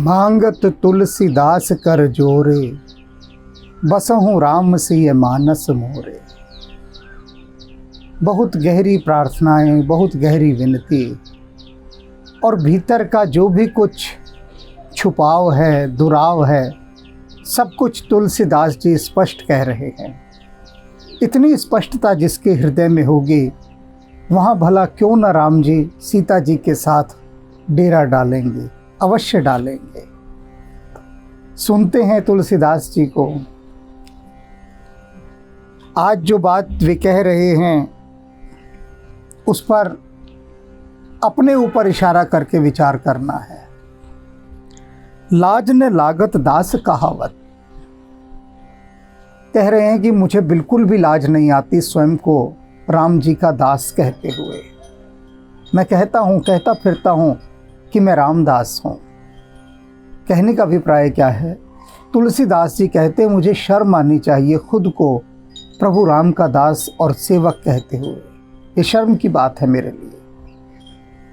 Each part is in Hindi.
मांगत तुलसीदास कर जोरे, बसहूँ राम सिय मानस मोरे। बहुत गहरी प्रार्थनाएं, बहुत गहरी विनती, और भीतर का जो भी कुछ छुपाव है, दुराव है, सब कुछ तुलसीदास जी स्पष्ट कह रहे हैं। इतनी स्पष्टता जिसके हृदय में होगी, वहाँ भला क्यों न राम जी सीता जी के साथ डेरा डालेंगे, अवश्य डालेंगे। सुनते हैं तुलसीदास जी को। आज जो बात वे कह रहे हैं उस पर अपने ऊपर इशारा करके विचार करना है। लाज ने लागत दास कहावत। कह रहे हैं कि मुझे बिल्कुल भी लाज नहीं आती स्वयं को राम जी का दास कहते हुए। मैं कहता फिरता हूँ कि मैं रामदास हूँ। कहने का अभिप्राय क्या है? तुलसीदास जी कहते मुझे शर्म आनी चाहिए खुद को प्रभु राम का दास और सेवक कहते हुए। ये शर्म की बात है मेरे लिए।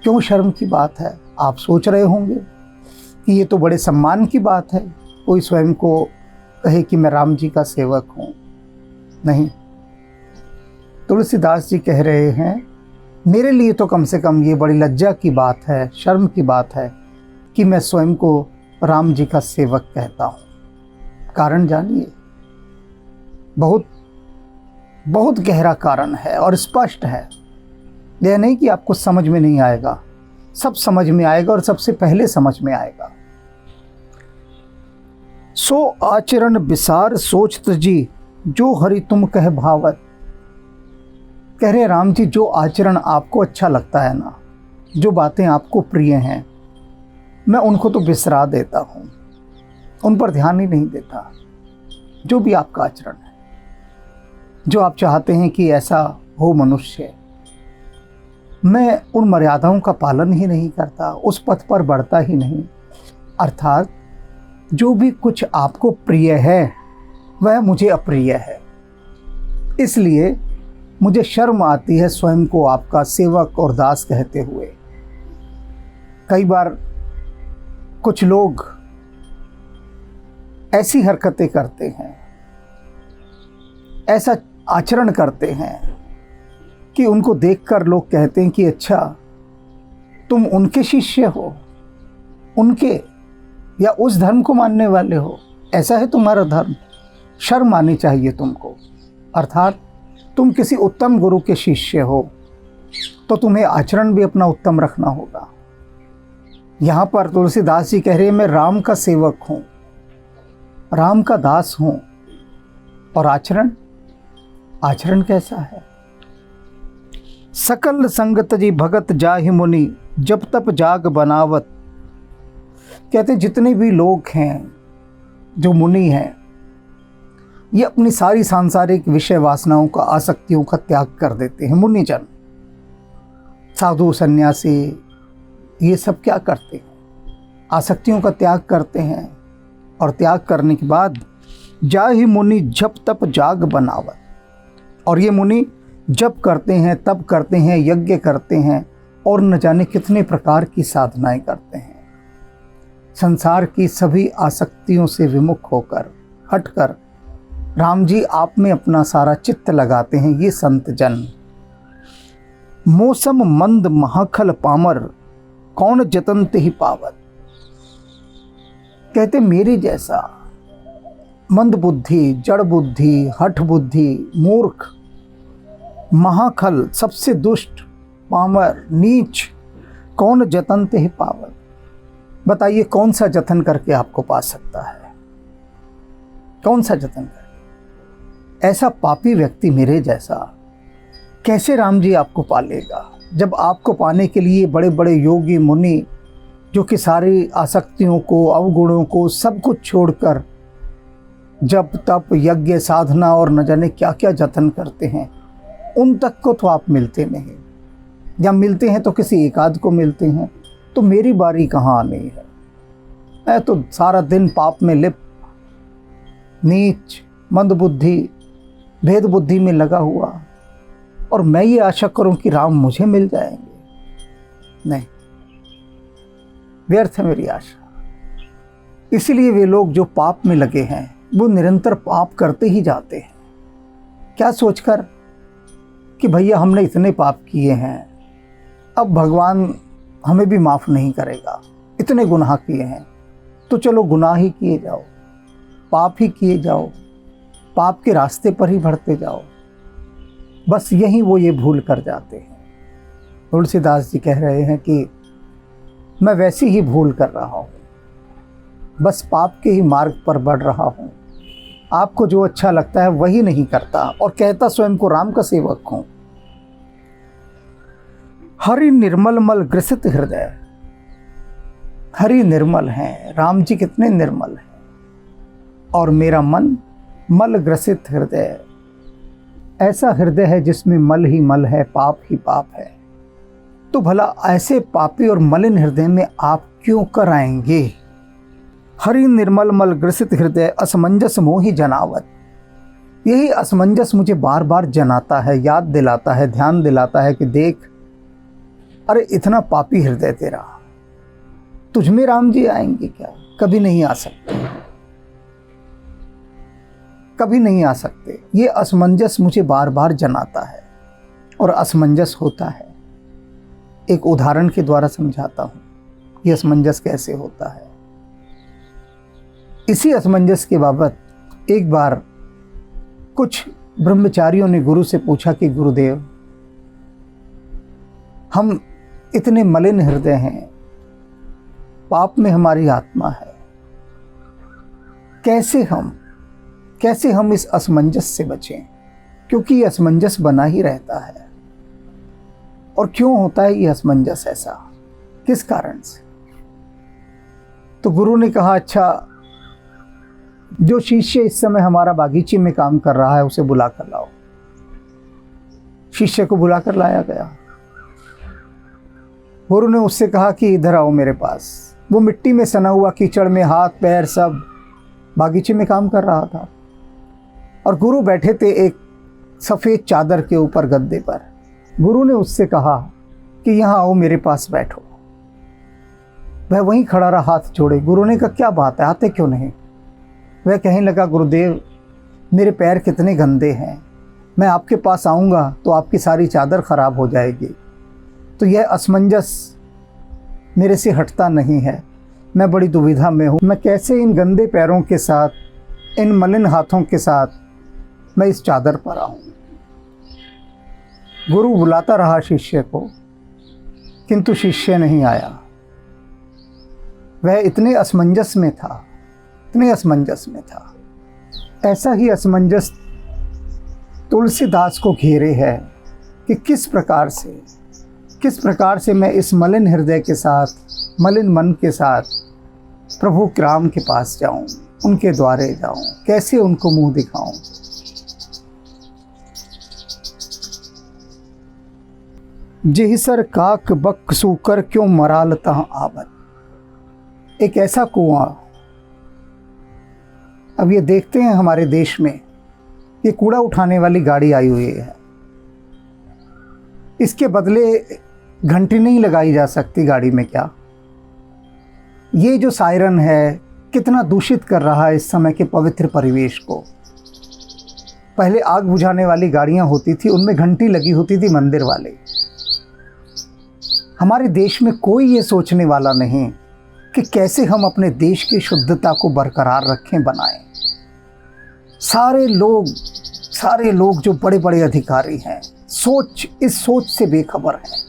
क्यों शर्म की बात है? आप सोच रहे होंगे कि ये तो बड़े सम्मान की बात है, कोई स्वयं को कहे कि मैं राम जी का सेवक हूँ। नहीं, तुलसीदास जी कह रहे हैं मेरे लिए तो कम से कम ये बड़ी लज्जा की बात है, शर्म की बात है कि मैं स्वयं को राम जी का सेवक कहता हूँ। कारण जानिए, बहुत बहुत गहरा कारण है और स्पष्ट है। यह नहीं कि आपको समझ में नहीं आएगा, सब समझ में आएगा और सबसे पहले समझ में आएगा। सो आचरण विसार सोचत जी, जो हरि तुम कह भावत। कह रहे राम जी, जो आचरण आपको अच्छा लगता है ना, जो बातें आपको प्रिय हैं, मैं उनको तो बिसरा देता हूँ, उन पर ध्यान ही नहीं देता। जो भी आपका आचरण है, जो आप चाहते हैं कि ऐसा हो मनुष्य, मैं उन मर्यादाओं का पालन ही नहीं करता, उस पथ पर बढ़ता ही नहीं। अर्थात जो भी कुछ आपको प्रिय है वह मुझे अप्रिय है। इसलिए मुझे शर्म आती है स्वयं को आपका सेवक और दास कहते हुए। कई बार कुछ लोग ऐसी हरकतें करते हैं, ऐसा आचरण करते हैं कि उनको देखकर लोग कहते हैं कि अच्छा, तुम उनके शिष्य हो, उनके या उस धर्म को मानने वाले हो, ऐसा है तुम्हारा धर्म। शर्म आनी चाहिए तुमको। अर्थात तुम किसी उत्तम गुरु के शिष्य हो तो तुम्हें आचरण भी अपना उत्तम रखना होगा। यहाँ पर तुलसीदास जी कह रहे हैं मैं राम का सेवक हूँ, राम का दास हूँ। और आचरण कैसा है? सकल संगत जी भगत जाहि मुनि, जब तप जाग बनावत। कहते जितने भी लोग हैं, जो मुनि हैं, ये अपनी सारी सांसारिक विषय वासनाओं का, आसक्तियों का त्याग कर देते हैं। मुनिजन, साधु, सन्यासी, ये सब क्या करते हैं? आसक्तियों का त्याग करते हैं। और त्याग करने के बाद जाहि मुनि जप तप जाग बनावत। और ये मुनि जप करते हैं, तप करते हैं, यज्ञ करते हैं और न जाने कितने प्रकार की साधनाएं करते हैं। संसार की सभी आसक्तियों से विमुख होकर, हटकर राम जी आप में अपना सारा चित्त लगाते हैं। ये संत जन। मौसम मंद महाखल पामर, कौन जतनते ही पावत। कहते मेरे जैसा मंद बुद्धि, जड़ बुद्धि, हठ बुद्धि, मूर्ख, महाखल, सबसे दुष्ट, पामर, नीच, कौन जतनते ही पावत। बताइए कौन सा जतन करके आपको पा सकता है? कौन सा जतन करके? ऐसा पापी व्यक्ति मेरे जैसा कैसे राम जी आपको पालेगा? जब आपको पाने के लिए बड़े बड़े योगी मुनि, जो कि सारी आसक्तियों को, अवगुणों को, सब कुछ छोड़कर जप तप यज्ञ साधना और न जाने क्या क्या जतन करते हैं, उन तक को तो आप मिलते नहीं। या मिलते हैं तो किसी एकाध को मिलते हैं। तो मेरी बारी कहाँ आनी है? मैं तो सारा दिन पाप में लिप्त, नीच, मंद बुद्धि, भेद बुद्धि में लगा हुआ, और मैं ये आशा करूं कि राम मुझे मिल जाएंगे। नहीं, व्यर्थ है मेरी आशा। इसीलिए वे लोग जो पाप में लगे हैं वो निरंतर पाप करते ही जाते हैं, क्या सोचकर कि भैया हमने इतने पाप किए हैं, अब भगवान हमें भी माफ़ नहीं करेगा, इतने गुनाह किए हैं तो चलो गुनाह ही किए जाओ, पाप ही किए जाओ, पाप के रास्ते पर ही बढ़ते जाओ। बस यही वो ये भूल कर जाते हैं। तुलसीदास जी कह रहे हैं कि मैं वैसी ही भूल कर रहा हूँ, बस पाप के ही मार्ग पर बढ़ रहा हूँ, आपको जो अच्छा लगता है वही नहीं करता और कहता स्वयं को राम का सेवक हूँ। हरि निर्मल मल ग्रसित हृदय, हरि निर्मल हैं, राम जी कितने निर्मल हैं, और मेरा मन मल ग्रसित हृदय, ऐसा हृदय है जिसमें मल ही मल है, पाप ही पाप है। तो भला ऐसे पापी और मलिन हृदय में आप क्यों कर आएंगे? हरि निर्मल मल ग्रसित हृदय असमंजस मोहि जनावत, यही असमंजस मुझे बार बार जनाता है, याद दिलाता है, ध्यान दिलाता है कि देख, अरे इतना पापी हृदय तेरा, तुझ में राम जी आएंगे क्या? कभी नहीं आ सकते, कभी नहीं आ सकते। ये असमंजस मुझे बार बार जनाता है और असमंजस होता है। एक उदाहरण के द्वारा समझाता हूँ ये असमंजस कैसे होता है। इसी असमंजस के बाबत एक बार कुछ ब्रह्मचारियों ने गुरु से पूछा कि गुरुदेव, हम इतने मलिन हृदय हैं, पाप में हमारी आत्मा है, कैसे हम इस असमंजस से बचें? क्योंकि ये असमंजस बना ही रहता है। और क्यों होता है ये असमंजस ऐसा, किस कारण से? तो गुरु ने कहा, अच्छा, जो शिष्य इस समय हमारा बागीचे में काम कर रहा है उसे बुला कर लाओ। शिष्य को बुला कर लाया गया। गुरु ने उससे कहा कि इधर आओ मेरे पास। वो मिट्टी में सना हुआ, कीचड़ में हाथ पैर सब बागीचे में काम कर रहा था, और गुरु बैठे थे एक सफ़ेद चादर के ऊपर गद्दे पर। गुरु ने उससे कहा कि यहाँ आओ, मेरे पास बैठो। वह वहीं खड़ा रहा, हाथ जोड़े। गुरु ने कहा, क्या बात है, आते क्यों नहीं? वह कहने लगा, गुरुदेव, मेरे पैर कितने गंदे हैं, मैं आपके पास आऊँगा तो आपकी सारी चादर ख़राब हो जाएगी। तो यह असमंजस मेरे से हटता नहीं है, मैं बड़ी दुविधा में हूँ, मैं कैसे इन गंदे पैरों के साथ, इन मलिन हाथों के साथ मैं इस चादर पर आऊँ। गुरु बुलाता रहा शिष्य को, किंतु शिष्य नहीं आया। वह इतने असमंजस में था, इतने असमंजस में था। ऐसा ही असमंजस तुलसीदास को घेरे है कि किस प्रकार से मैं इस मलिन हृदय के साथ, मलिन मन के साथ प्रभु राम के पास जाऊं, उनके द्वारे जाऊं, कैसे उनको मुंह दिखाऊं। जेहिसर काक बक सूकर क्यों मराल तहाँ आबद। एक ऐसा कुआं, अब ये देखते हैं हमारे देश में ये कूड़ा उठाने वाली गाड़ी आई हुई है, इसके बदले घंटी नहीं लगाई जा सकती गाड़ी में क्या? ये जो सायरन है कितना दूषित कर रहा है इस समय के पवित्र परिवेश को। पहले आग बुझाने वाली गाड़ियां होती थी, उनमें घंटी लगी होती थी मंदिर वाले। हमारे देश में कोई ये सोचने वाला नहीं कि कैसे हम अपने देश की शुद्धता को बरकरार रखें, बनाएं। सारे लोग जो बड़े बड़े अधिकारी हैं, इस सोच से बेखबर हैं,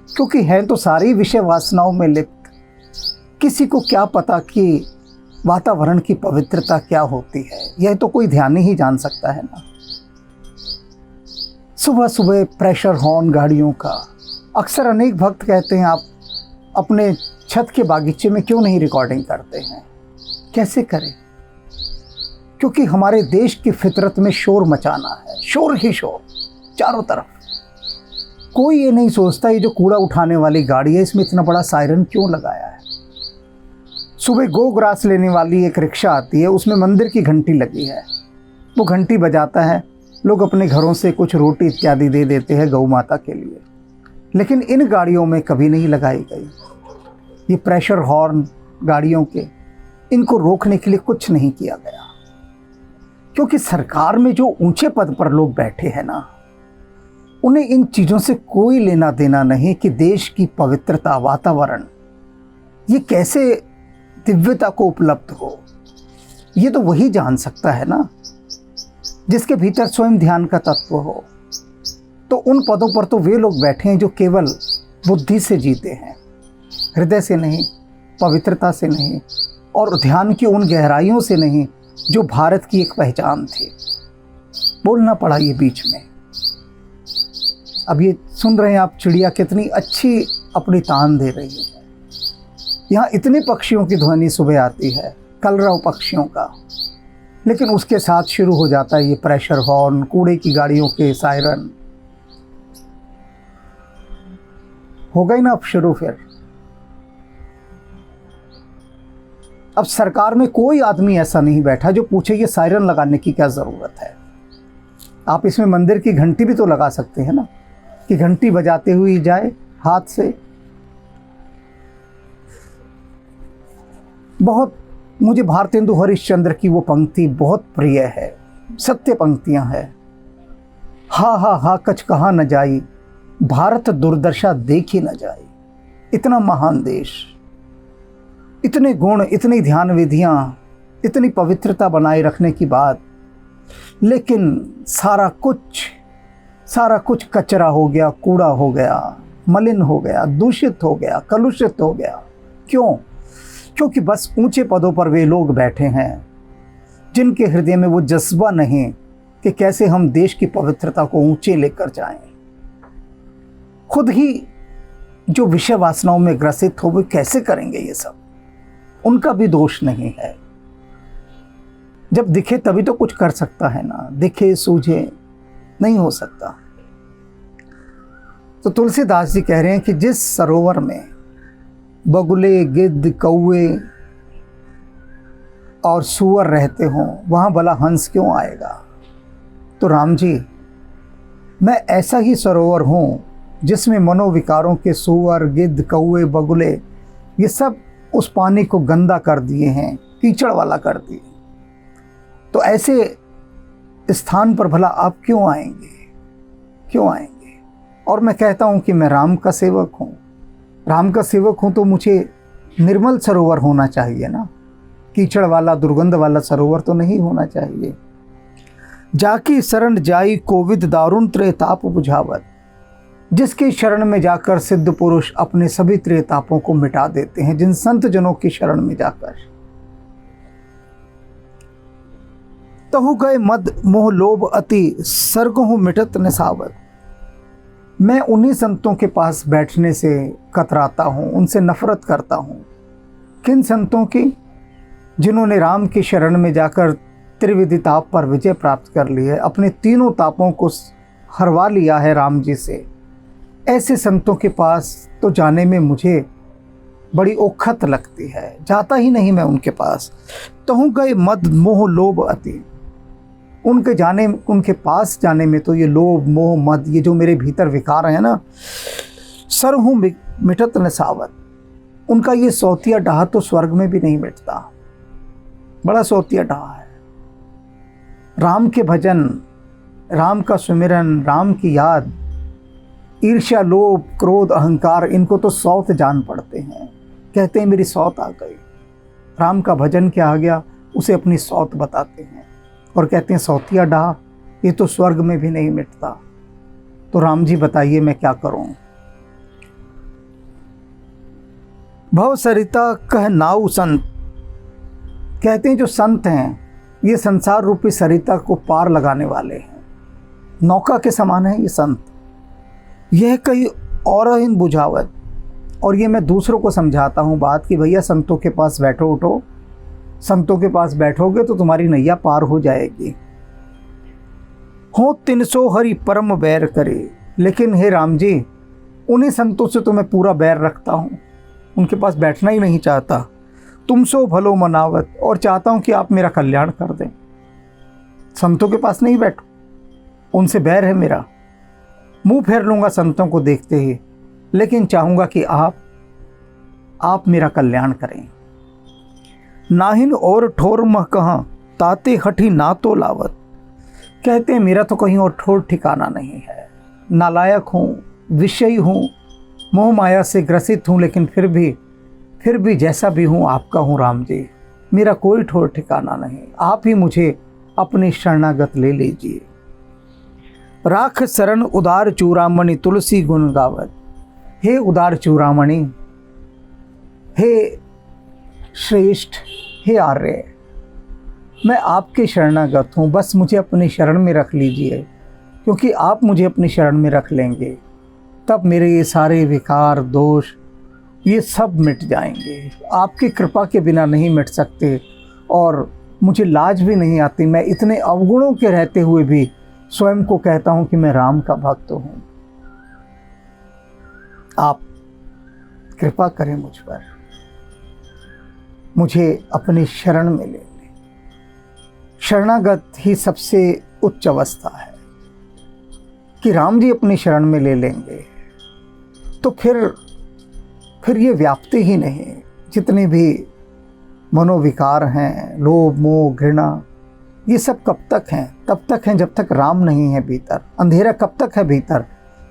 क्योंकि हैं तो सारी विषय वासनाओं में लिप्त। किसी को क्या पता कि वातावरण की पवित्रता क्या होती है, यह तो कोई ध्यान ही जान सकता है ना। सुबह सुबह प्रेशर हॉर्न गाड़ियों का, अक्सर अनेक भक्त कहते हैं, आप अपने छत के बागीचे में क्यों नहीं रिकॉर्डिंग करते हैं? कैसे करें? क्योंकि हमारे देश की फितरत में शोर मचाना है, शोर ही शोर चारों तरफ। कोई ये नहीं सोचता ये जो कूड़ा उठाने वाली गाड़ी है इसमें इतना बड़ा सायरन क्यों लगाया है। सुबह गो ग्रास लेने वाली एक रिक्शा आती है, उसमें मंदिर की घंटी लगी है, वो घंटी बजाता है, लोग अपने घरों से कुछ रोटी इत्यादि दे देते हैं गौ माता के लिए, लेकिन इन गाड़ियों में कभी नहीं लगाई गई। ये प्रेशर हॉर्न गाड़ियों के, इनको रोकने के लिए कुछ नहीं किया गया, क्योंकि सरकार में जो ऊंचे पद पर लोग बैठे हैं ना, उन्हें इन चीज़ों से कोई लेना देना नहीं कि देश की पवित्रता, वातावरण ये कैसे दिव्यता को उपलब्ध हो। ये तो वही जान सकता है ना जिसके भीतर स्वयं ध्यान का तत्व हो। तो उन पदों पर तो वे लोग बैठे हैं जो केवल बुद्धि से जीते हैं, हृदय से नहीं, पवित्रता से नहीं, और ध्यान की उन गहराइयों से नहीं जो भारत की एक पहचान थी। बोलना पड़ा ये बीच में। अब ये सुन रहे हैं आप, चिड़िया कितनी अच्छी अपनी तान दे रही है। यहाँ इतने पक्षियों की ध्वनि सुबह आती है, कलरव पक्षियों का, लेकिन उसके साथ शुरू हो जाता है ये प्रेशर हॉर्न, कूड़े की गाड़ियों के सायरन। हो गई ना अब शुरू फिर। अब सरकार में कोई आदमी ऐसा नहीं बैठा जो पूछे ये सायरन लगाने की क्या ज़रूरत है। आप इसमें मंदिर की घंटी भी तो लगा सकते हैं ना, कि घंटी बजाते हुए जाए हाथ से। बहुत मुझे भारतेंदु हरिश्चंद्र की वो पंक्ति बहुत प्रिय है, सत्य पंक्तियां हैं। हा हा हा कछ कहा न जाई, भारत दुर्दशा देखी न जाई। इतना महान देश, इतने गुण, इतनी ध्यान विधियां, इतनी पवित्रता बनाए रखने की बात, लेकिन सारा कुछ कचरा हो गया, कूड़ा हो गया, मलिन हो गया, दूषित हो गया, कलुषित हो गया। क्यों? क्योंकि बस ऊंचे पदों पर वे लोग बैठे हैं जिनके हृदय में वो जज्बा नहीं कि कैसे हम देश की पवित्रता को ऊंचे लेकर जाएं। खुद ही जो विषय वासनाओं में ग्रसित हो, वे कैसे करेंगे ये सब? उनका भी दोष नहीं है। जब दिखे तभी तो कुछ कर सकता है ना, दिखे सूझे नहीं हो सकता। तो तुलसीदास जी कह रहे हैं कि जिस सरोवर में बगुले, गिद्ध, कौवे और सूअर रहते हों, वहाँ भला हंस क्यों आएगा? तो राम जी, मैं ऐसा ही सरोवर हूँ जिसमें मनोविकारों के सूअर, गिद्ध, कौवे, बगुले ये सब उस पानी को गंदा कर दिए हैं, कीचड़ वाला कर दिए। तो ऐसे स्थान पर भला आप क्यों आएंगे? क्यों आएंगे? और मैं कहता हूँ कि मैं राम का सेवक हूँ। राम का सेवक हूँ तो मुझे निर्मल सरोवर होना चाहिए ना, कीचड़ वाला, दुर्गंध वाला सरोवर तो नहीं होना चाहिए। जाकी शरण जाई कोविद दारुण त्रेताप बुझावत। जिसके शरण में जाकर सिद्ध पुरुष अपने सभी त्रेतापों को मिटा देते हैं, जिन संत जनों की शरण में जाकर। तहु गए मद मोह लोभ अति, सर्गहु मिटत निसावत। मैं उन्हीं संतों के पास बैठने से कतराता हूँ, उनसे नफरत करता हूँ। किन संतों की? जिन्होंने राम की शरण में जाकर त्रिविधि ताप पर विजय प्राप्त कर ली है, अपने तीनों तापों को हरवा लिया है राम जी से। ऐसे संतों के पास तो जाने में मुझे बड़ी औखत लगती है, जाता ही नहीं मैं उनके पास। तहु गए मद मोह लोभ अति। उनके पास जाने में तो ये लोभ, मोह, मद, ये जो मेरे भीतर विकार है ना, सरहु मिटत निसावत। उनका ये सौतिया डाह तो स्वर्ग में भी नहीं मिटता। बड़ा सौतिया डाह है। राम के भजन, राम का सुमिरन, राम की याद, ईर्ष्या, लोभ, क्रोध, अहंकार, इनको तो सौत जान पड़ते हैं। कहते हैं मेरी सौत आ गई। राम का भजन क्या आ गया, उसे अपनी सौत बताते हैं और कहते हैं सौतिया डाह, ये तो स्वर्ग में भी नहीं मिटता। तो राम जी बताइए मैं क्या करूं? भव सरिता कह नाउ संत। कहते हैं जो संत हैं ये संसार रूपी सरिता को पार लगाने वाले हैं। नौका के समान है ये संत। यह कई और इन बुझावत। और ये मैं दूसरों को समझाता हूँ बात कि भैया संतों के पास बैठो, उठो। संतों के पास बैठोगे तो तुम्हारी नैया पार हो जाएगी। हो 300 हरि परम बैर करे। लेकिन हे राम जी, उन्हीं संतों से तो मैं पूरा बैर रखता हूँ, उनके पास बैठना ही नहीं चाहता। तुम सो भलो मनावत, और चाहता हूँ कि आप मेरा कल्याण कर दें। संतों के पास नहीं बैठो, उनसे बैर है मेरा। मुंह फेर लूँगा संतों को देखते ही, लेकिन चाहूँगा कि आप मेरा कल्याण करें। नाहिन और ठोर मह कहाँ, ताते हठी ना तो लावत। कहते हैं मेरा तो कहीं और ठोर ठिकाना नहीं है, नालायक हूँ, विषयी हूँ, मोह माया से ग्रसित हूँ, लेकिन फिर भी जैसा भी हूँ आपका हूँ राम जी, मेरा कोई ठोर ठिकाना नहीं, आप ही मुझे अपनी शरणागत ले लीजिए। राख शरण उदार चूड़ामणि तुलसी गुण गावत। हे उदार चूड़ामणि, हे श्रेष्ठ, हे आर्य, मैं आपके शरणागत हूँ, बस मुझे अपनी शरण में रख लीजिए, क्योंकि आप मुझे अपनी शरण में रख लेंगे तब मेरे ये सारे विकार दोष ये सब मिट जाएंगे। आपकी कृपा के बिना नहीं मिट सकते, और मुझे लाज भी नहीं आती, मैं इतने अवगुणों के रहते हुए भी स्वयं को कहता हूँ कि मैं राम का भक्त हूँ। आप कृपा करें मुझ पर, मुझे अपनी शरण में ले लें। शरणागत ही सबसे उच्च अवस्था है कि राम जी अपनी शरण में ले लेंगे तो फिर ये व्याप्ति ही नहीं, जितने भी मनोविकार हैं, लोभ मोह घृणा, ये सब कब तक हैं? तब तक हैं जब तक राम नहीं है भीतर। अंधेरा कब तक है भीतर?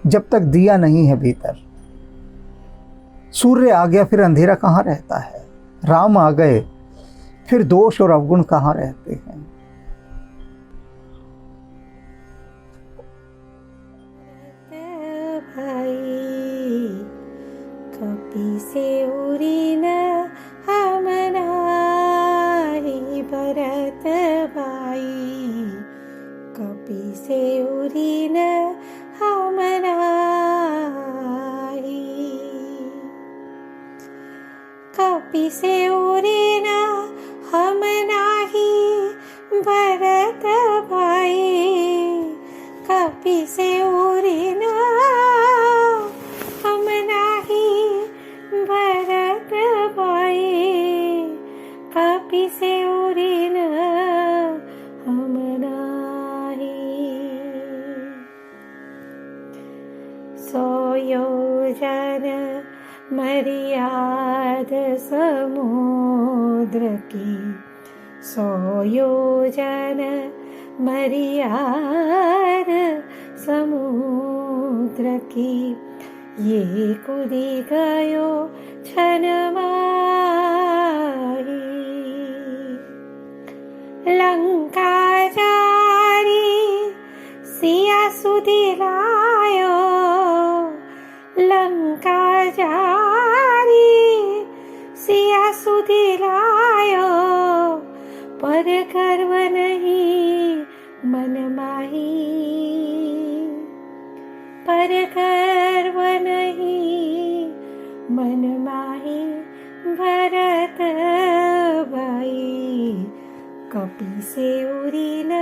जब तक दिया नहीं है भीतर। सूर्य आ गया फिर अंधेरा कहाँ रहता है? राम आ गए फिर दोष और अवगुण कहाँ रहते हैं? कपि से उरी न हम नाही भरत भाई, कपि से उरी न हम नाही, कपि से उरी न हम नाही भरत भाई, कपि से उरी न हम नाही भरत भाई, कपि से उरी न हम नाही। सौ योजन मर्याद समुद्र की, सौ योजन मर्याद समुद्र की, ये कूदी गयो छन माही। लंका जारी सिया सुधी लायो, लंका जारी सिया सुधी लायो, पर गर्व नहीं मन माही, पर गर्व नहीं मन माही भरत भाई, कपि से उरी न